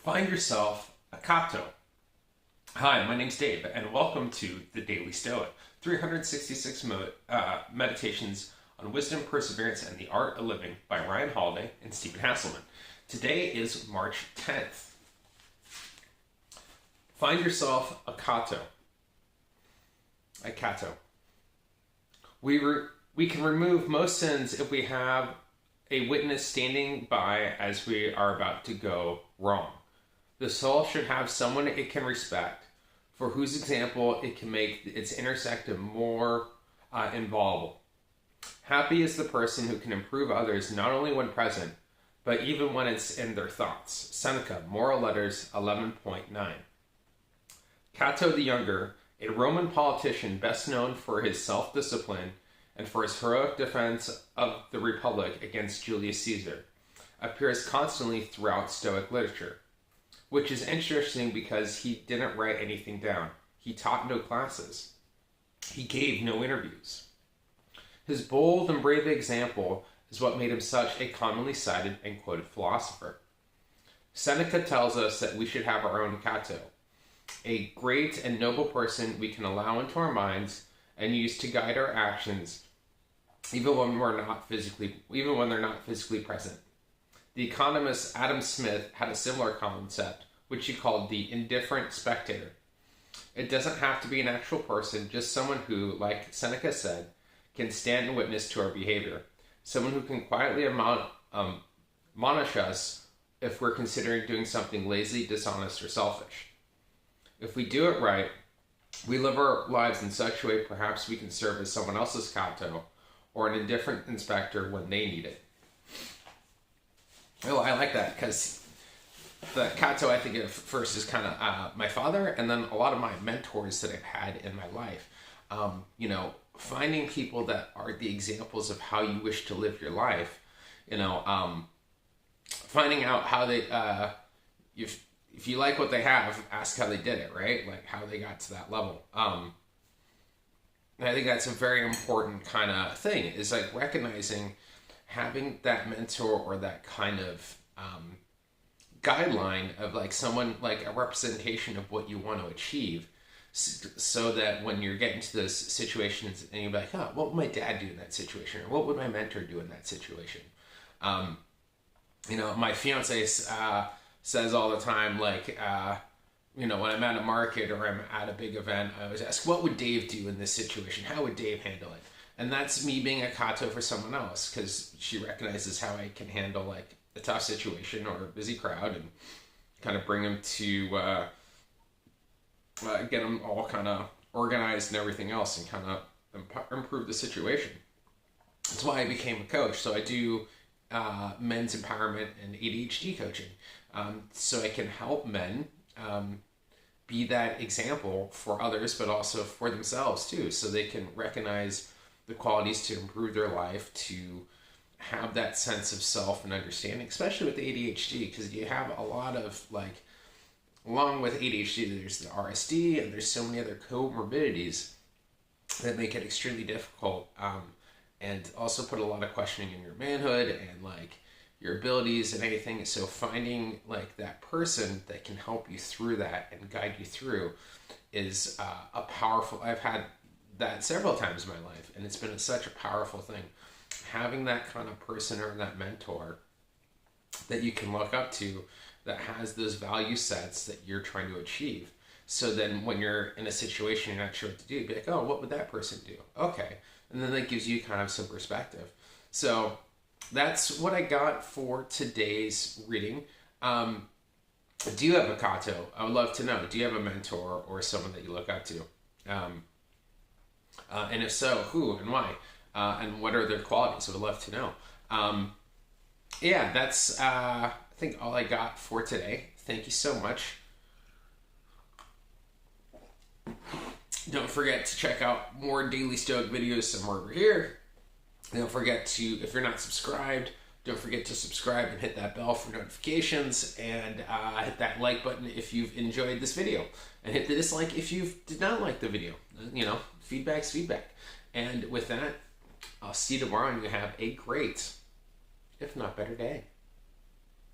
Find yourself a Cato. Hi, my name's Dave, and welcome to the Daily Stoic, 366 meditations on wisdom, perseverance, and the art of living by Ryan Holiday and Stephen Hasselman. Today is March 10th. Find yourself a Cato. A Cato. We can remove most sins if we have a witness standing by as we are about to go wrong. The soul should have someone it can respect, for whose example it can make its inner sanctum more inviolable. Happy is the person who can improve others not only when present, but even when it's in their thoughts. Seneca, Moral Letters 11.9. Cato the Younger, a Roman politician best known for his self-discipline and for his heroic defense of the Republic against Julius Caesar, appears constantly throughout Stoic literature, which is interesting because he didn't write anything down. He taught no classes. He gave no interviews. His bold and brave example is what made him such a commonly cited and quoted philosopher. Seneca tells us that we should have our own Cato, a great and noble person we can allow into our minds and use to guide our actions, even when they're not physically present. The economist Adam Smith had a similar concept, which he called the indifferent spectator. It doesn't have to be an actual person, just someone who, like Seneca said, can stand and witness to our behavior. Someone who can quietly admonish us if we're considering doing something lazy, dishonest, or selfish. If we do it right, we live our lives in such a way perhaps we can serve as someone else's Cato or an indifferent inspector when they need it. Oh, I like that because the Cato I think of first is kind of my father, and then a lot of my mentors that I've had in my life. Finding people that are the examples of how you wish to live your life. Finding out how they, if you like what they have, ask how they did it, right? Like how they got to that level. I think that's a very important kind of thing, is like recognizing having that mentor or that kind of guideline of like someone, like a representation of what you want to achieve, so that when you're getting to those situations and you're like, oh, what would my dad do in that situation? Or what would my mentor do in that situation? My fiance says all the time, like, when I'm at a market or I'm at a big event, I always ask, what would Dave do in this situation? How would Dave handle it? And that's me being a Cato for someone else, because she recognizes how I can handle like a tough situation or a busy crowd and kind of bring them to get them all kind of organized and everything else and kind of improve the situation. That's why I became a coach. So I do men's empowerment and ADHD coaching, so I can help men be that example for others, but also for themselves too, so they can recognize the qualities to improve their life, to have that sense of self and understanding, especially with the ADHD, because you have a lot of like, along with ADHD, there's the RSD and there's so many other comorbidities that make it extremely difficult, and also put a lot of questioning in your manhood and like your abilities and anything. So finding like that person that can help you through that and guide you through is a powerful, I've had that several times in my life, and it's been such a powerful thing. Having that kind of person or that mentor that you can look up to that has those value sets that you're trying to achieve. So then when you're in a situation you're not sure what to do, be like, oh, what would that person do? Okay. And then that gives you kind of some perspective. So that's what I got for today's reading. Do you have a Cato? I would love to know. Do you have a mentor or someone that you look up to? And if so, who and why? And what are their qualities? I would love to know. That's I think all I got for today. Thank you so much. Don't forget to check out more Daily Stoic videos somewhere over here. Don't forget to, if you're not subscribed, don't forget to subscribe and hit that bell for notifications, and hit that like button if you've enjoyed this video, and hit the dislike if you did not like the video. Feedback's feedback. And with that, I'll see you tomorrow, and you have a great, if not better, day.